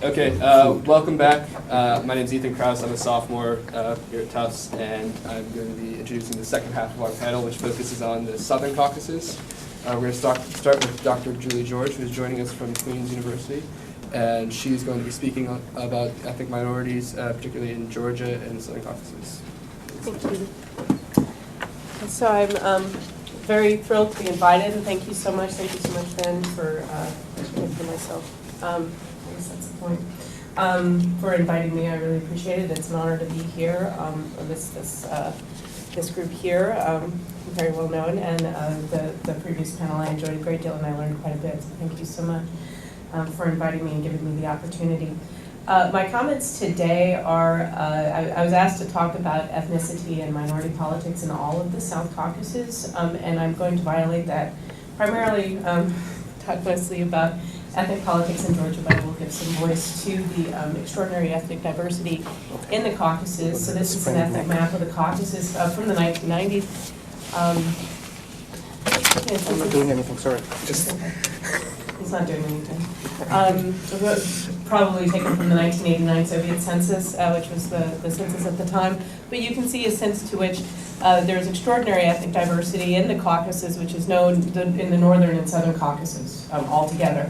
Okay, welcome back. My name is Ethan Krause. I'm a sophomore here at Tufts, and I'm going to be introducing the second half of our panel, which focuses on the Southern Caucasus. We're going to start with Dr. Julie George, who's joining us from Queen's University, and she's going to be speaking about ethnic minorities, particularly in Georgia and the Southern Caucasus. Thank you. So I'm very thrilled to be invited, and thank you so much. Thank you so much, Ben, for myself. I guess that's the point. For inviting me, I really appreciate it. It's an honor to be here. This group here, very well known, and the previous panel I enjoyed a great deal, and I learned quite a bit. So thank you so much for inviting me and giving me the opportunity. My comments today are, I was asked to talk about ethnicity and minority politics in all of the South Caucasus, and I'm going to violate that. Primarily, talk mostly about ethnic politics in Georgia, but I will give some voice to the extraordinary ethnic diversity in the Caucasus. So this is an ethnic map of the Caucasus from the 1990s. I'm not doing anything, sorry. Just. He's not doing anything. Probably taken from the 1989 Soviet census, which was the census at the time. But you can see a sense to which there's extraordinary ethnic diversity in the Caucasus, which is known in the northern and southern Caucasus altogether,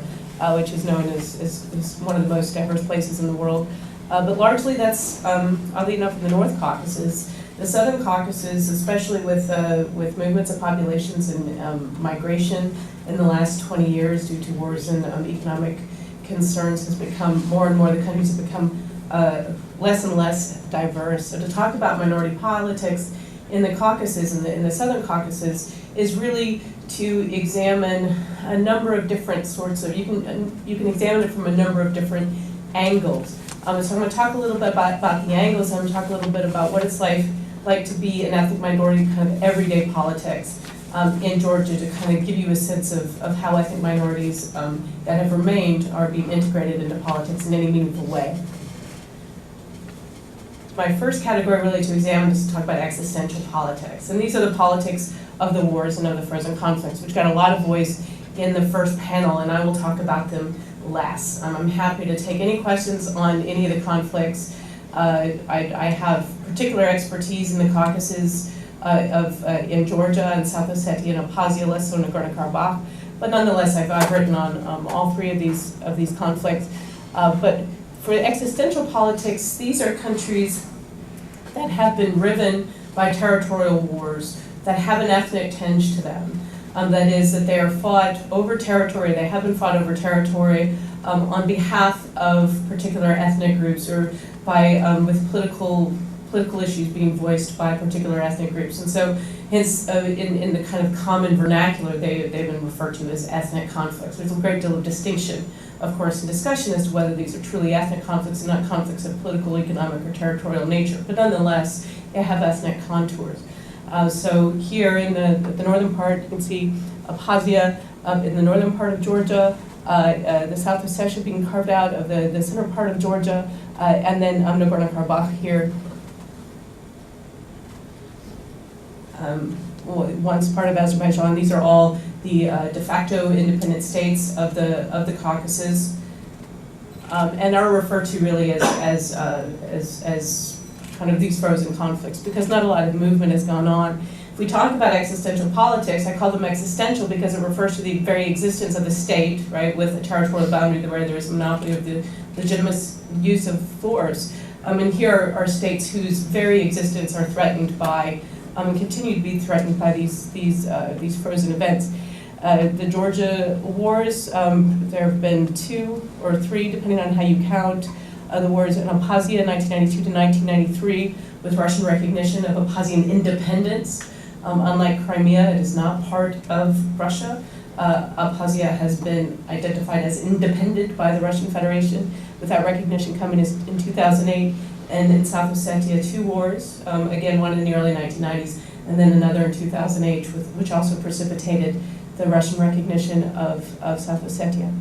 which is known as one of the most diverse places in the world. But largely that's, oddly enough, in the North Caucasus. The Southern Caucasus, especially with movements of populations and migration in the last 20 years due to wars and economic concerns, has become more and more, the countries have become less and less diverse. So to talk about minority politics in the Caucasus, in the Southern Caucasus, is really to examine a number of different sorts of, you can examine it from a number of different angles. So I'm going to talk a little bit about the angles. I'm going to talk a little bit about what it's like to be an ethnic minority, kind of everyday politics in Georgia, to kind of give you a sense of how ethnic minorities that have remained are being integrated into politics in any meaningful way. My first category really to examine is to talk about existential politics. And these are the politics of the wars and of the frozen conflicts, which got a lot of voice in the first panel, and I will talk about them less. I'm happy to take any questions on any of the conflicts. I have particular expertise in the Caucasus in Georgia and South Ossetia and Abkhazia, less so Nagorno-Karabakh, but nonetheless I've written on all three of these conflicts. But for existential politics, these are countries that have been riven by territorial wars, that have an ethnic tinge to them. That is, that they are fought over territory, they have been fought over territory on behalf of particular ethnic groups, or by with political issues being voiced by particular ethnic groups. And so hence in the kind of common vernacular, they've been referred to as ethnic conflicts. There's a great deal of distinction, of course, and discussion as to whether these are truly ethnic conflicts and not conflicts of political, economic, or territorial nature. But nonetheless, they have ethnic contours. So here in the northern part, you can see Abkhazia in the northern part of Georgia, the South Ossetia being carved out of the center part of Georgia, and then Nagorno-Karabakh here, once part of Azerbaijan. These are all the de facto independent states of the Caucasus, and are referred to really as kind of these frozen conflicts, because not a lot of movement has gone on. If we talk about existential politics, I call them existential because it refers to the very existence of the state, right, with a territorial boundary where there is a monopoly of the legitimate use of force. And here are states whose very existence are threatened by, and continue to be threatened by these frozen events. The Georgia wars, there have been 2 or 3, depending on how you count. The wars in Abkhazia, 1992 to 1993, with Russian recognition of Abkhazian independence. Unlike Crimea, it is not part of Russia. Abkhazia has been identified as independent by the Russian Federation, with that recognition coming in 2008. And in South Ossetia, 2 wars, again one in the early 1990s, and then another in 2008, which also precipitated the Russian recognition of South Ossetia.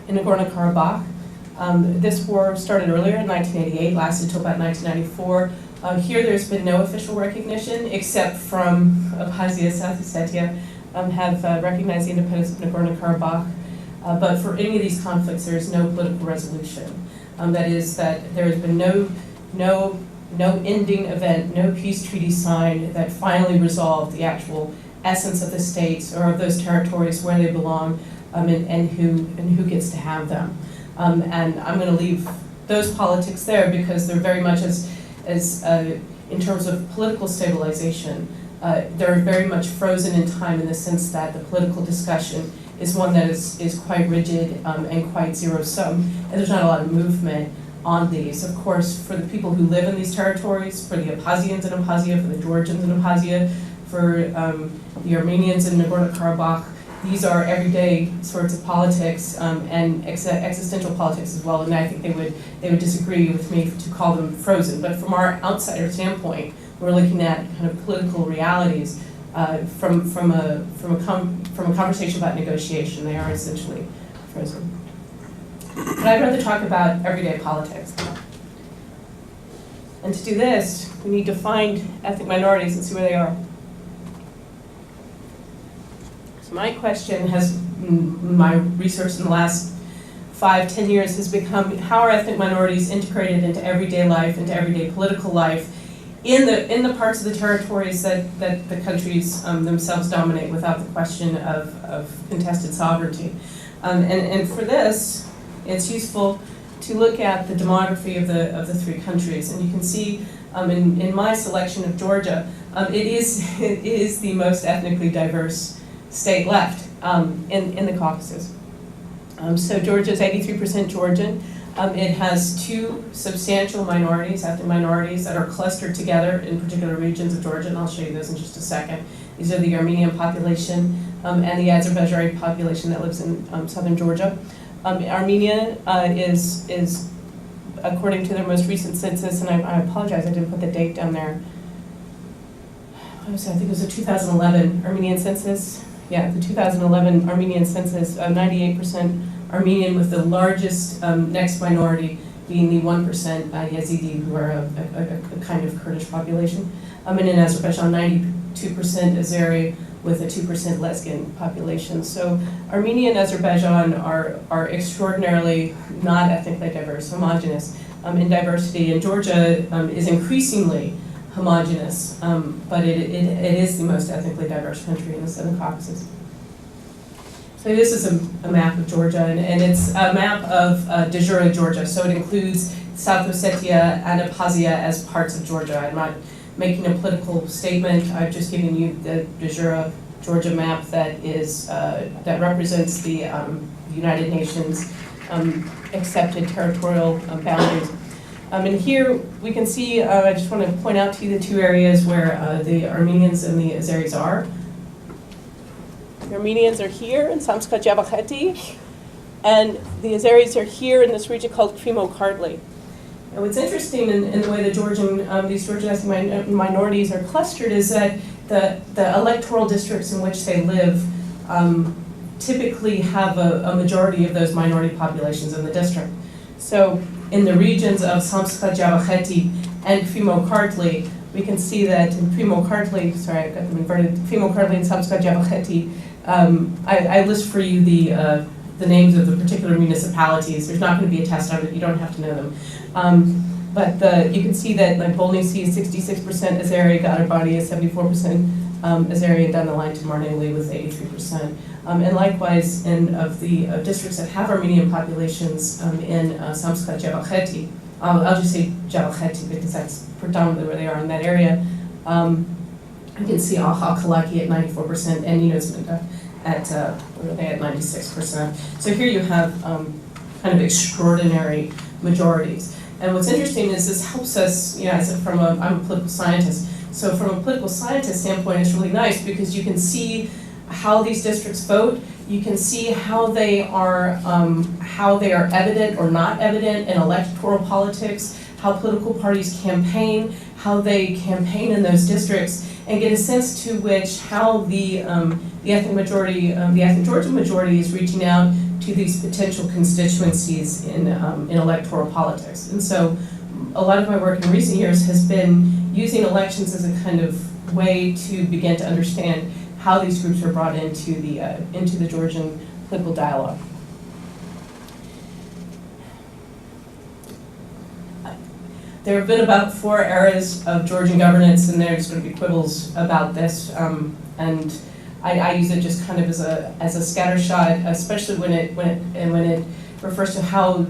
In Nagorno-Karabakh, this war started earlier in 1988, lasted until about 1994. Here there's been no official recognition, except from Abkhazia, South Ossetia have recognized the independence of Nagorno-Karabakh. But for any of these conflicts, there is no political resolution. That is, that there has been no ending event, no peace treaty signed that finally resolved the actual essence of the states or of those territories, where they belong, and who gets to have them. And I'm going to leave those politics there because they're very much as in terms of political stabilization, they're very much frozen in time, in the sense that the political discussion is one that is quite rigid and quite zero-sum, and there's not a lot of movement on these. Of course, for the people who live in these territories, for the Abkhazians in Abkhazia, for the Georgians in Abkhazia, for the Armenians in Nagorno-Karabakh, these are everyday sorts of politics and existential politics as well, and I think they would disagree with me to call them frozen. But from our outsider standpoint, we're looking at kind of political realities from a conversation about negotiation. They are essentially frozen. But I'd rather talk about everyday politics. And to do this, we need to find ethnic minorities and see where they are. So my question my research in the last 5-10 years has become, how are ethnic minorities integrated into everyday life, into everyday political life, in the parts of the territories that the countries themselves dominate, without the question of contested sovereignty. And for this, it's useful to look at the demography of the three countries. And you can see in my selection of Georgia, it is the most ethnically diverse state left in the Caucasus. So Georgia is 83% Georgian. It has two substantial minorities, ethnic minorities, that are clustered together in particular regions of Georgia, and I'll show you those in just a second. These are the Armenian population and the Azerbaijani population that lives in southern Georgia. Armenia is, according to their most recent census, and I apologize, I didn't put the date down there. I think it was the 2011 Armenian census. Yeah, the 2011 Armenian census, 98% Armenian, with the largest next minority being the 1% Yazidi, who are a kind of Kurdish population. And in Azerbaijan, 92% Azeri, with a 2% Lezgin population. So Armenia and Azerbaijan are extraordinarily not ethnically diverse, homogeneous in diversity, and Georgia is increasingly homogeneous, but it is the most ethnically diverse country in the Southern Caucasus. So this is a map of Georgia, and it's a map of de jure Georgia, so it includes South Ossetia and Abkhazia as parts of Georgia. I'm not making a political statement, I've just given you the de jure Georgia map that represents the United Nations accepted territorial boundaries. And here we can see, I just want to point out to you the two areas where the Armenians and the Azeris are. The Armenians are here in Samtskhe Javakheti, and the Azeris are here in this region called Krymo-Kartli. And what's interesting in the way the these Georgian ethnic minorities are clustered is that the electoral districts in which they live typically have a majority of those minority populations in the district. So in the regions of Samtskhe Javakheti and Krymo-Kartli, we can see that in Krymo-Kartli, sorry, I got them inverted, Krymo-Kartli and Samtskhe Javakheti, I list for you the names of the particular municipalities. There's not going to be a test on it, you don't have to know them. But you can see that like Bolnisi is 66% Azeri, Gadarbani is 74% Azeri, and down the line to Marneli with 83%. And likewise, of the districts that have Armenian populations in Samtskhe Javakheti, I'll just say Javakheti because that's predominantly where they are in that area. You can see Al-Khalaki at 94% and Yunisminda at, where are they, at 96%. So here you have kind of extraordinary majorities. And what's interesting is this helps us, I'm a political scientist, so from a political scientist standpoint, it's really nice because you can see how these districts vote. You can see how they are evident or not evident in electoral politics, how political parties campaign, how they campaign in those districts, and get a sense to which how the ethnic majority, the ethnic Georgian majority is reaching out to these potential constituencies in electoral politics. And so a lot of my work in recent years has been using elections as a kind of way to begin to understand how these groups are brought into the Georgian political dialogue. there have been about 4 eras of Georgian governance, and there's going to be quibbles about this. And I use it just kind of as a scattershot, especially when it refers to how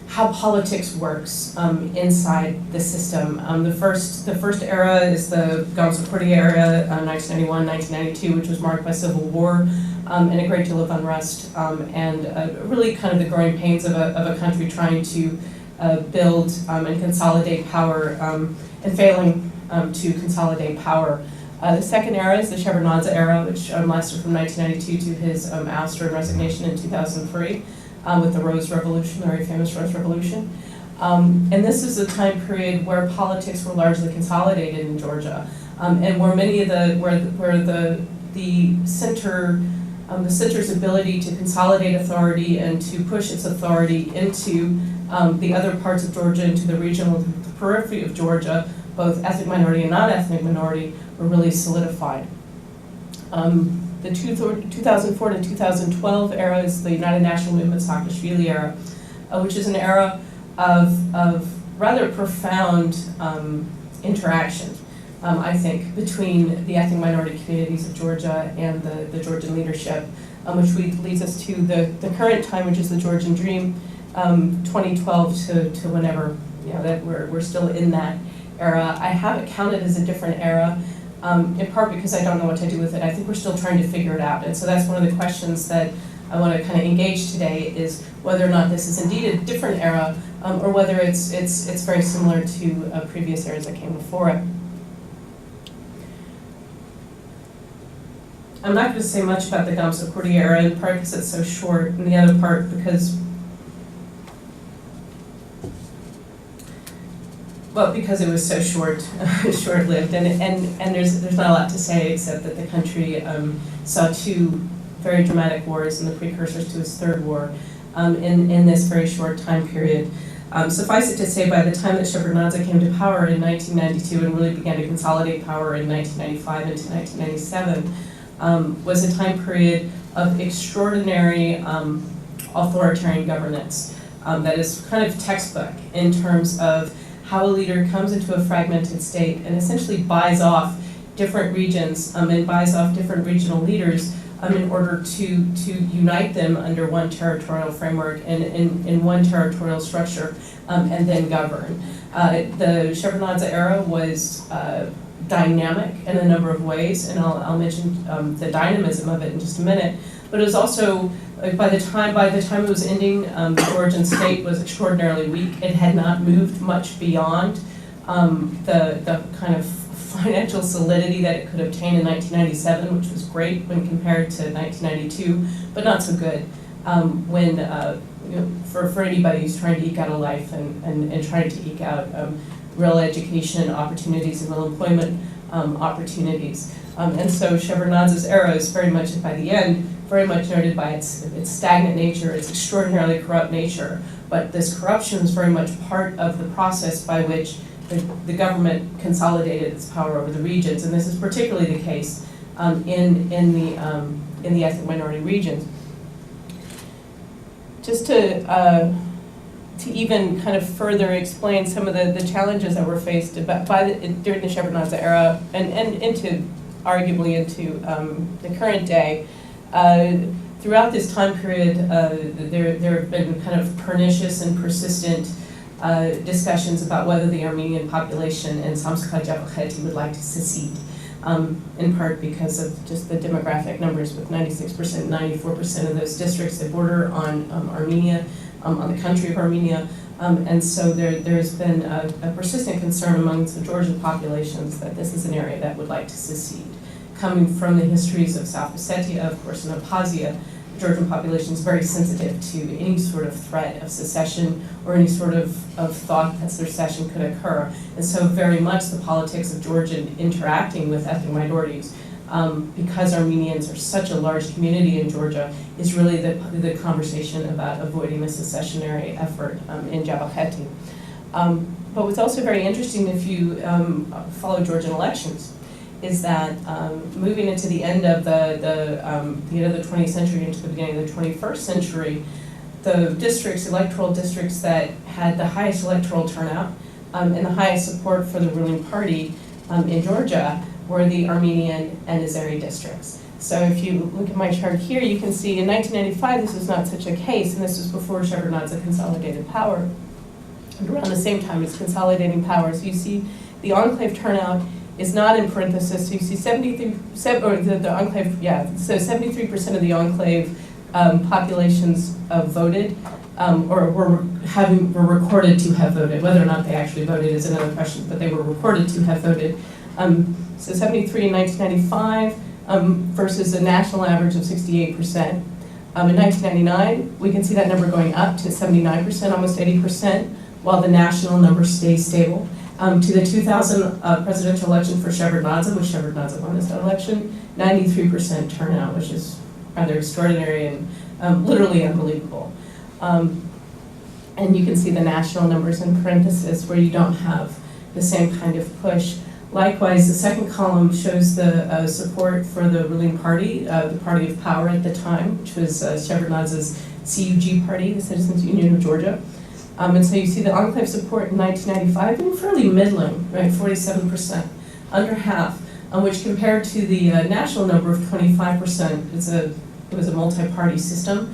politics works inside the system. The first era is the Gamsa-Kurdi era, 1991, 1992, which was marked by civil war and a great deal of unrest, and really kind of the growing pains of a country trying to build and consolidate power, and failing to consolidate power. The second era is the Shevardnadze era, which lasted from 1992 to his ouster and resignation in 2003 with the Rose Revolution, the very famous Rose Revolution. And this is a time period where politics were largely consolidated in Georgia, and where many of the center's ability to consolidate authority and to push its authority into the other parts of Georgia, into the regional, the periphery of Georgia, both ethnic minority and non-ethnic minority, were really solidified. The 2004 to 2012 era is the United National Movement Saakashvili era, which is an era of rather profound interaction, I think, between the ethnic minority communities of Georgia and the Georgian leadership, which leads us to the current time, which is the Georgian Dream, 2012 to whenever, that we're still in that era. I have it counted as a different era, in part because I don't know what to do with it. I think we're still trying to figure it out. And so that's one of the questions that I want to kind of engage today, is whether or not this is indeed a different era, or whether it's very similar to previous eras that came before it. I'm not going to say much about the Gamsa-Kurdi era, in part because it's so short, and the other part because it was so short-lived, and there's not a lot to say except that the country saw 2 very dramatic wars and the precursors to its 3rd war in this very short time period. Suffice it to say, by the time that Shevardnadze came to power in 1992 and really began to consolidate power in 1995 into 1997, was a time period of extraordinary authoritarian governance that is kind of textbook in terms of how a leader comes into a fragmented state and essentially buys off different regions and buys off different regional leaders in order to unite them under one territorial framework and in one territorial structure, and then govern. The Shevardnadze era was dynamic in a number of ways, and I'll mention the dynamism of it in just a minute. But it was also, by the time it was ending, the Georgian state was extraordinarily weak. It had not moved much beyond the kind of financial solidity that it could obtain in 1997, which was great when compared to 1992, but not so good when for anybody who's trying to eke out a life and trying to eke out real education opportunities and real employment opportunities. And so Shevardnadze's era is very much, by the end, very much noted by its stagnant nature, its extraordinarily corrupt nature. But this corruption is very much part of the process by which the government consolidated its power over the regions, and this is particularly the case in the ethnic minority regions. Just to even kind of further explain some of the challenges that were faced during the Shevardnadze era and arguably into the current day. Throughout this time period, there have been kind of pernicious and persistent discussions about whether the Armenian population in Samtskhe-Javakheti would like to secede, in part because of just the demographic numbers, with 96%, 94% of those districts that border on Armenia, on the country of Armenia. And so there's been a persistent concern amongst the Georgian populations that this is an area that would like to secede. Coming from the histories of South Ossetia, of course, and Abkhazia, the Georgian population is very sensitive to any sort of threat of secession or any sort of thought that secession could occur. And so very much the politics of Georgian interacting with ethnic minorities, because Armenians are such a large community in Georgia, is really the conversation about avoiding the secessionary effort in Javakheti. But what's also very interesting if you follow Georgian elections is that moving into the end of the end of the 20th century into the beginning of the 21st century, the electoral districts that had the highest electoral turnout, and the highest support for the ruling party in Georgia were the Armenian and Azeri districts. So if you look at my chart here, you can see in 1995 this was not such a case, and this was before Shevardnadze consolidated power. And around the same time as consolidating power, so you see the enclave turnout is not in parentheses. So you see 73%, or the enclave, yeah. So 73% of the enclave populations voted, or were recorded to have voted. Whether or not they actually voted is another question, but they were recorded to have voted. So 73 in 1995 versus a national average of 68%. In 1999, we can see that number going up to 79%, almost 80%, while the national number stays stable. To the 2000 presidential election for Shevardnadze, which Shevardnadze won this election, 93% turnout, which is rather extraordinary and literally unbelievable. And you can see the national numbers in parentheses where you don't have the same kind of push. Likewise, the second column shows the support for the ruling party, the party of power at the time, which was Shevardnadze's CUG party, the Citizens Union of Georgia. And so you see the enclave support in 1995 being fairly middling, right, 47%, under half, which compared to the national number of 25%, it was a multi-party system.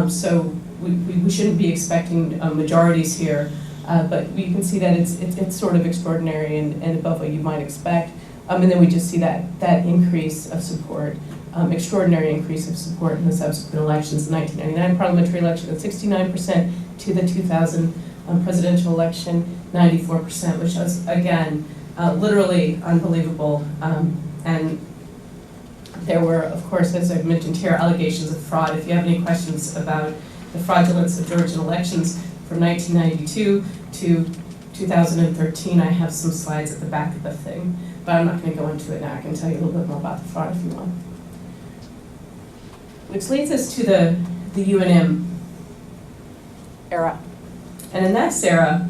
So we shouldn't be expecting majorities here. But you can see that it's sort of extraordinary and above what you might expect. And then we just see that increase of support, extraordinary increase of support in the subsequent elections. The 1999 parliamentary election at 69%, to the 2000 presidential election, 94%, which was, again, literally unbelievable. And there were, of course, as I've mentioned here, allegations of fraud. If you have any questions about the fraudulence of Georgian elections, from 1992 to 2013, I have some slides at the back of the thing, but I'm not going to go into it now. I can tell you a little bit more about the fraud if you want. Which leads us to the UNM era. And in that era,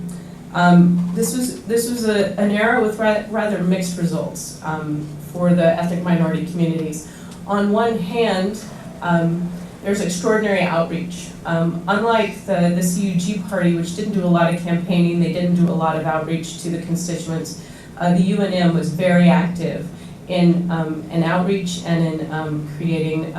this was an era with rather mixed results for the ethnic minority communities. On one hand, there's extraordinary outreach. Unlike the CUG party, which didn't do a lot of campaigning, they didn't do a lot of outreach to the constituents, the UNM was very active in outreach and in creating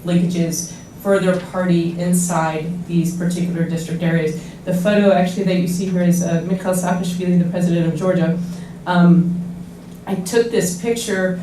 linkages for their party inside these particular district areas. The photo actually that you see here is Mikhail Saakashvili, the president of Georgia. I took this picture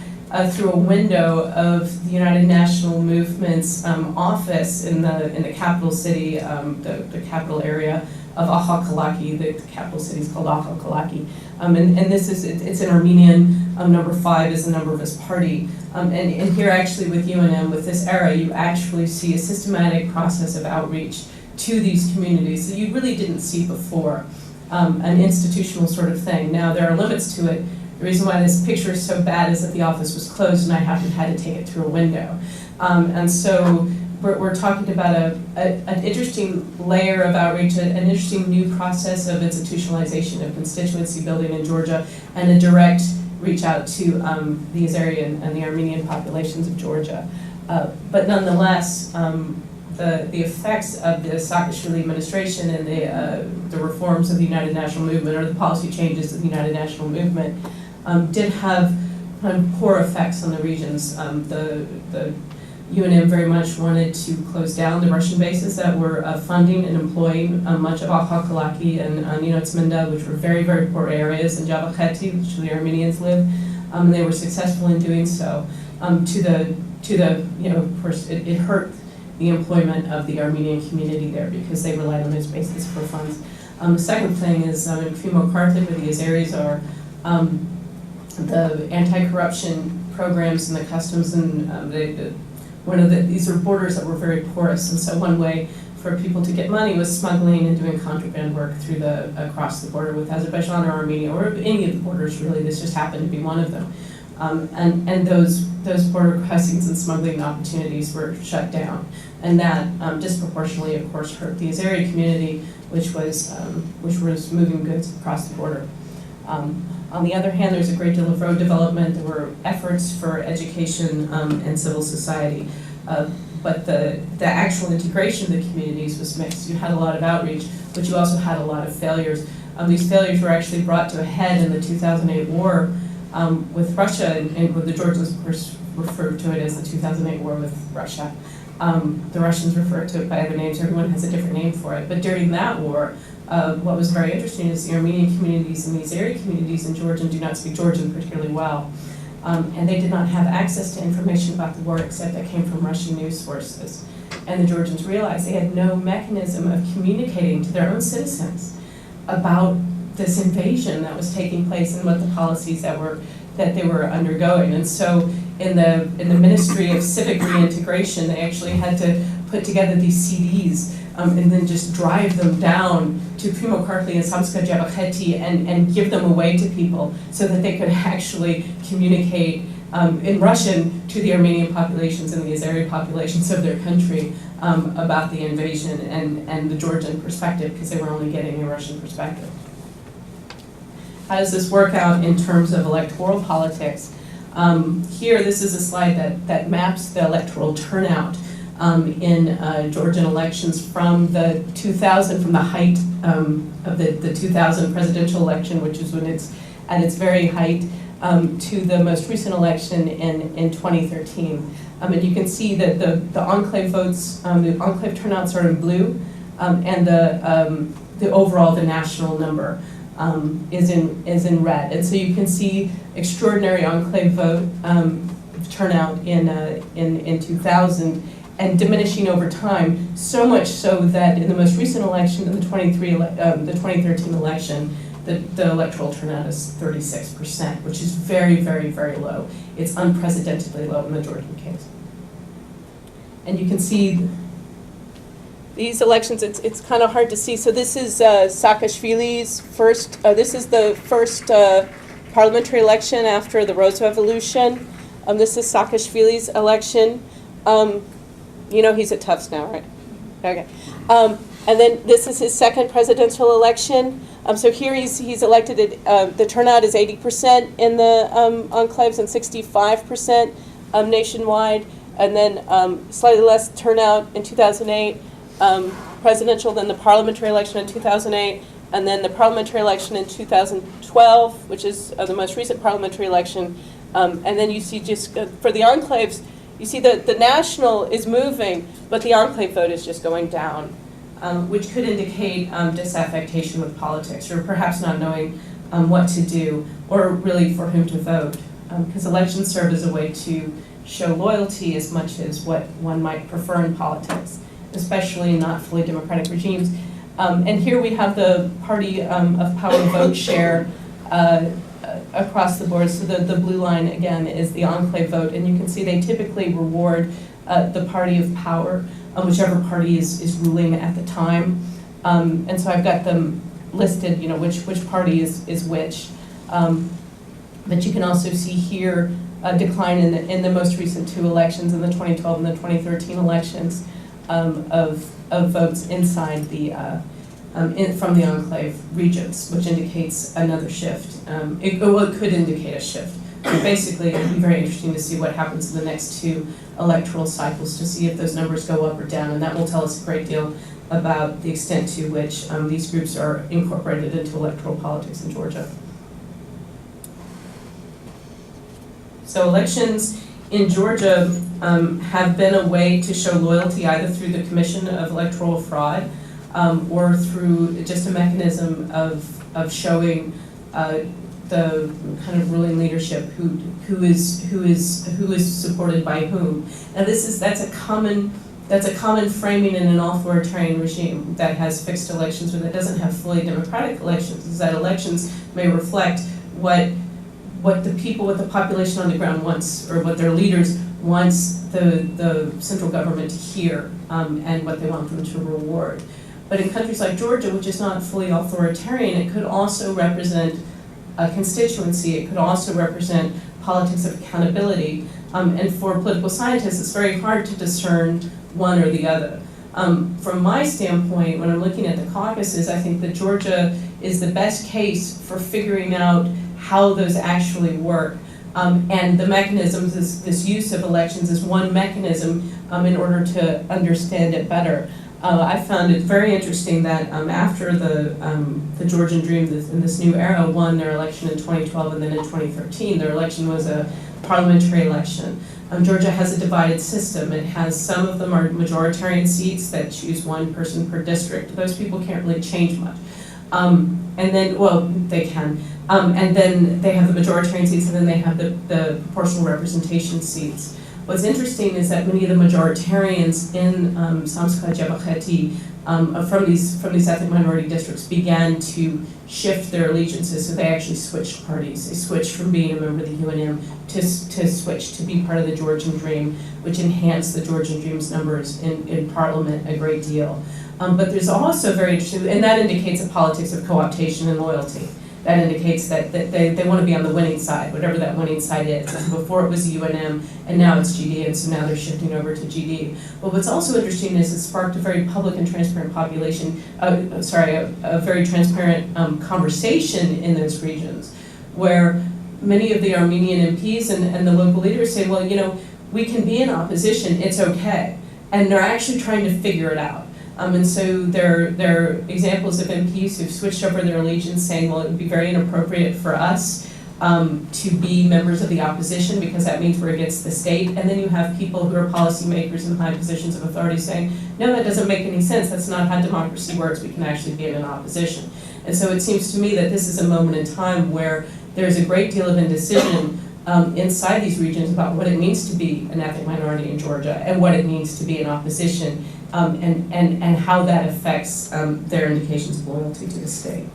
through a window of the United National Movement's office in the capital city, the capital area of Ahal Kalaki. The capital city is called Ahal Kalaki. And this is, it's in Armenian. Number 5 is the number of his party. And here actually with UNM, with this era, you actually see a systematic process of outreach to these communities that you really didn't see before, an institutional sort of thing. Now, there are limits to it. The reason why this picture is so bad is that the office was closed and I had to take it through a window. And so we're talking about an interesting layer of outreach, an interesting new process of institutionalization of constituency building in Georgia, and a direct reach out to the Azeri and the Armenian populations of Georgia. But nonetheless, the effects of the Saakashvili administration and the reforms of the United National Movement, or the policy changes of the United National Movement, did have poor effects on the regions. The UNM very much wanted to close down the Russian bases that were funding and employing much of Ahal Kalaki and Ninotsminda, which were very, very poor areas, and Java Kheti, which the Armenians live. And they were successful in doing so. To the of course, it hurt the employment of the Armenian community there because they relied on those bases for funds. The second thing is in Fimo Kartli, where the Azeris are, the anti-corruption programs and the customs and these are borders that were very porous, and so one way for people to get money was smuggling and doing contraband work through across the border with Azerbaijan or Armenia, or any of the borders really. This just happened to be one of them. And those border crossings and smuggling opportunities were shut down, and that disproportionately, of course, hurt the Azeri community, which was moving goods across the border. On the other hand, there's a great deal of road development. There were efforts for education and civil society, but the actual integration of the communities was mixed. You had a lot of outreach, but you also had a lot of failures. These failures were actually brought to a head in the 2008 war with Russia, and the Georgians, of course, referred to it as the 2008 war with Russia. The Russians refer to it by other names. Everyone has a different name for it. But during that war, what was very interesting is the Armenian communities and the Azeri communities in Georgia do not speak Georgian particularly well. And they did not have access to information about the war except that came from Russian news sources. And the Georgians realized they had no mechanism of communicating to their own citizens about this invasion that was taking place and what the policies that they were undergoing. And so in the Ministry of Civic Reintegration, they actually had to put together these CDs and then just drive them down to Primo Kartli and Samska Jabakheti and give them away to people so that they could actually communicate in Russian to the Armenian populations and the Azeri populations of their country about the invasion and the Georgian perspective, because they were only getting a Russian perspective. How does this work out in terms of electoral politics? Here, this is a slide that maps the electoral turnout in Georgian elections from the 2000, from the height of the 2000 presidential election, which is when it's at its very height, to the most recent election in 2013. And you can see that the enclave votes, the enclave turnouts are in blue, and the overall, the national number is in red. And so you can see extraordinary enclave vote turnout in 2000 and diminishing over time, so much so that in the most recent election, in the 2013 election, the electoral turnout is 36%, which is very, very, very low. It's unprecedentedly low in the Georgian case. And you can see these elections, it's kind of hard to see. So this is Saakashvili's first, this is the first parliamentary election after the Rose Revolution. This is Saakashvili's election. You know he's at Tufts now, right? Okay. And then this is his second presidential election. So here he's elected at, the turnout is 80% in the enclaves and 65% nationwide. And then slightly less turnout in 2008, presidential, then the parliamentary election in 2008, and then the parliamentary election in 2012, which is the most recent parliamentary election. And then you see just for the enclaves, you see that the national is moving, but the enclave vote is just going down, which could indicate disaffectation with politics, or perhaps not knowing what to do, or really for whom to vote. Because elections serve as a way to show loyalty as much as what one might prefer in politics, especially in not fully democratic regimes. And here we have the party of power vote share across the board. So the blue line, again, is the enclave vote. And you can see they typically reward the party of power, whichever party is ruling at the time. And so I've got them listed, you know, which party is which. But you can also see here a decline in the most recent two elections, in the 2012 and the 2013 elections, of votes inside the from the enclave regions, which indicates another shift. It could indicate a shift. But basically, it would be very interesting to see what happens in the next two electoral cycles to see if those numbers go up or down, and that will tell us a great deal about the extent to which these groups are incorporated into electoral politics in Georgia. So elections in Georgia have been a way to show loyalty either through the Commission of Electoral Fraud or through just a mechanism of showing the kind of ruling leadership who is supported by whom. Now that's a common framing in an authoritarian regime that has fixed elections, but that doesn't have fully democratic elections. Is that elections may reflect what the people, what the population on the ground wants, or what their leaders wants the central government to hear, and what they want them to reward. But in countries like Georgia, which is not fully authoritarian, it could also represent a constituency. It could also represent politics of accountability. And for political scientists, it's very hard to discern one or the other. From my standpoint, when I'm looking at the caucuses, I think that Georgia is the best case for figuring out how those actually work. And the mechanisms, this use of elections is one mechanism in order to understand it better. I found it very interesting that after the Georgian Dream in this new era won their election in 2012 and then in 2013, their election was a parliamentary election. Georgia has a divided system. It has some of them are majoritarian seats that choose one person per district. Those people can't really change much. And then, well, they can. And then they have the majoritarian seats, and then they have the proportional representation seats. What's interesting is that many of the majoritarians in Samska Javakheti from these ethnic minority districts began to shift their allegiances, so they actually switched parties. They switched from being a member of the UNM to switch to be part of the Georgian Dream, which enhanced the Georgian Dream's numbers in Parliament a great deal. But there's also very interesting, and that indicates a politics of co-optation and loyalty. That indicates that they want to be on the winning side, whatever that winning side is. Before it was UNM, and now it's GD, and so now they're shifting over to GD. But what's also interesting is it sparked a very public and transparent a very transparent conversation in those regions, where many of the Armenian MPs and the local leaders say, well, you know, we can be in opposition, it's okay. And they're actually trying to figure it out. And so there are examples of MPs who've switched over their allegiance saying, well, it would be very inappropriate for us to be members of the opposition because that means we're against the state. And then you have people who are policymakers in high positions of authority saying, no, that doesn't make any sense. That's not how democracy works. We can actually be in an opposition. And so it seems to me that this is a moment in time where there's a great deal of indecision inside these regions about what it means to be an ethnic minority in Georgia and what it means to be in opposition. And how that affects their indications of loyalty to the state.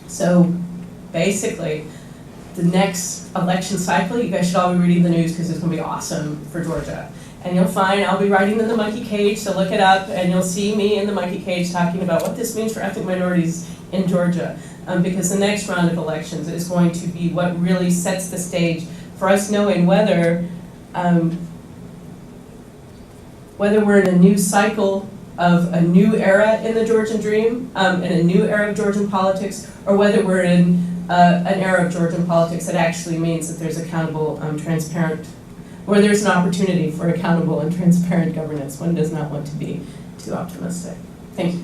So basically, the next election cycle, you guys should all be reading the news because it's going to be awesome for Georgia. And you'll find I'll be writing in the monkey cage, so look it up, and you'll see me in the monkey cage talking about what this means for ethnic minorities in Georgia. Because the next round of elections is going to be what really sets the stage for us knowing whether we're in a new cycle of a new era in the Georgian Dream, in a new era of Georgian politics, or whether we're in an era of Georgian politics that actually means that there's accountable, transparent, or there's an opportunity for accountable and transparent governance. One does not want to be too optimistic. Thank you.